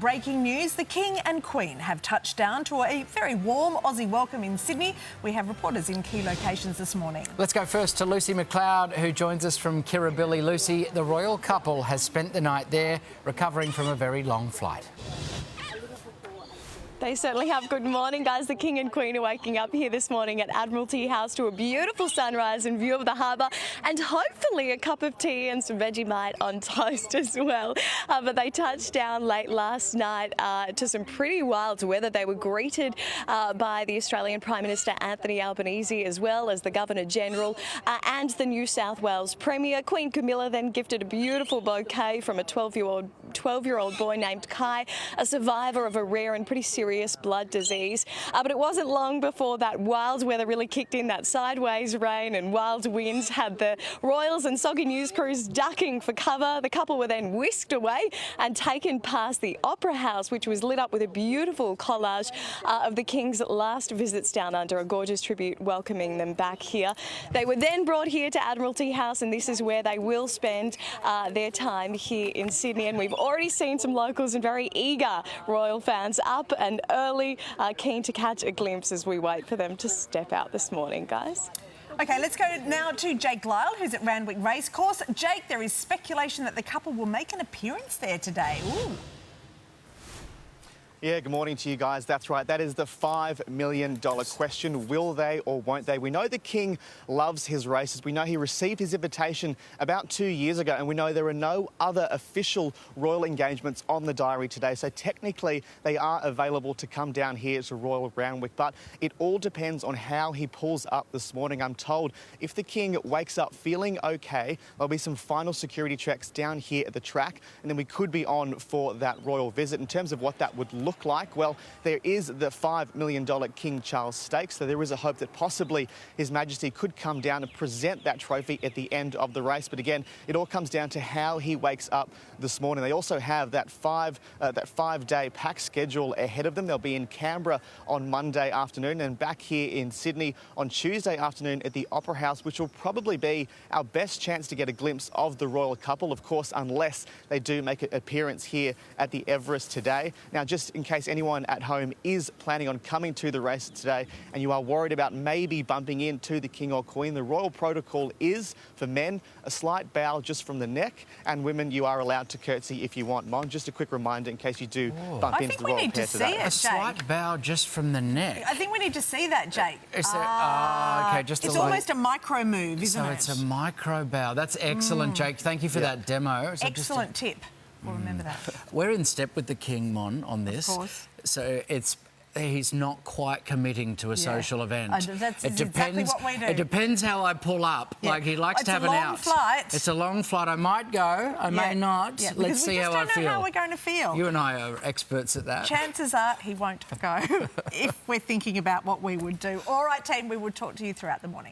breaking news. The King and Queen have touched down to a very warm Aussie welcome in Sydney. We have reporters in key locations this morning. Let's go first to Lucy McLeod, who joins us from Kirribilli. Lucy, the royal couple has spent the night there, recovering from a very long flight. They certainly have. Good morning, guys. The King and Queen are waking up here this morning at Admiralty House to a beautiful sunrise and view of the harbour and hopefully a cup of tea and some Vegemite on toast as well. But they touched down late last night to some pretty wild weather. They were greeted by the Australian Prime Minister Anthony Albanese, as well as the Governor-General and the New South Wales Premier. Queen Camilla then gifted a beautiful bouquet from a 12-year-old boy named Kai, a survivor of a rare and pretty serious blood disease. But it wasn't long before that wild weather really kicked in. That sideways rain and wild winds had the royals and Soggy News crews ducking for cover. The couple were then whisked away and taken past the Opera House, which was lit up with a beautiful collage of the King's last visits down under, a gorgeous tribute welcoming them back here. They were then brought here to Admiralty House, and this is where they will spend their time here in Sydney. And we've already seen some locals and very eager royal fans up and early, keen to catch a glimpse as we wait for them to step out this morning, guys. OK, let's go now to Jake Lyle, who's at Randwick Racecourse. Jake, there is speculation that the couple will make an appearance there today. Ooh. Yeah, good morning to you guys. That's right. That is the $5 million question. Will they or won't they? We know the King loves his races. We know he received his invitation about 2 years ago, and we know there are no other official royal engagements on the diary today. So technically, they are available to come down here to Royal Randwick. But it all depends on how he pulls up this morning. I'm told if the King wakes up feeling OK, there'll be some final security checks down here at the track, and then we could be on for that royal visit. In terms of what that would look like, well, there is the $5 million King Charles Stakes, so there is a hope that possibly His Majesty could come down and present that trophy at the end of the race. But again, it all comes down to how he wakes up this morning. They also have that five-day pack schedule ahead of them. They'll be in Canberra on Monday afternoon and back here in Sydney on Tuesday afternoon at the Opera House, which will probably be our best chance to get a glimpse of the royal couple, of course, unless they do make an appearance here at the Everest today. Now, just in case anyone at home is planning on coming to the race today and you are worried about maybe bumping into the King or Queen, the royal protocol is, for men, a slight bow just from the neck, and women, you are allowed to curtsy if you want. Mon, just a quick reminder in case you do bump into the royal pair today. A slight bow just from the neck. I think we need to see that, Jake. Is there, okay, just it's almost a micro move, isn't it? So it's a micro bow. That's excellent, Jake. Thank you for that demo. So excellent tip. We'll remember that. We're in step with the King, Mon, on this. Of course. So he's not quite committing to a social event. That's exactly what we do. It depends how I pull up. Yeah. Like, he likes to have an out. It's a long flight. It's a long flight. I might go. I may not. Yeah, let's see how I feel. We just don't know how we're going to feel. You and I are experts at that. Chances are he won't go if we're thinking about what we would do. All right, team, we will talk to you throughout the morning.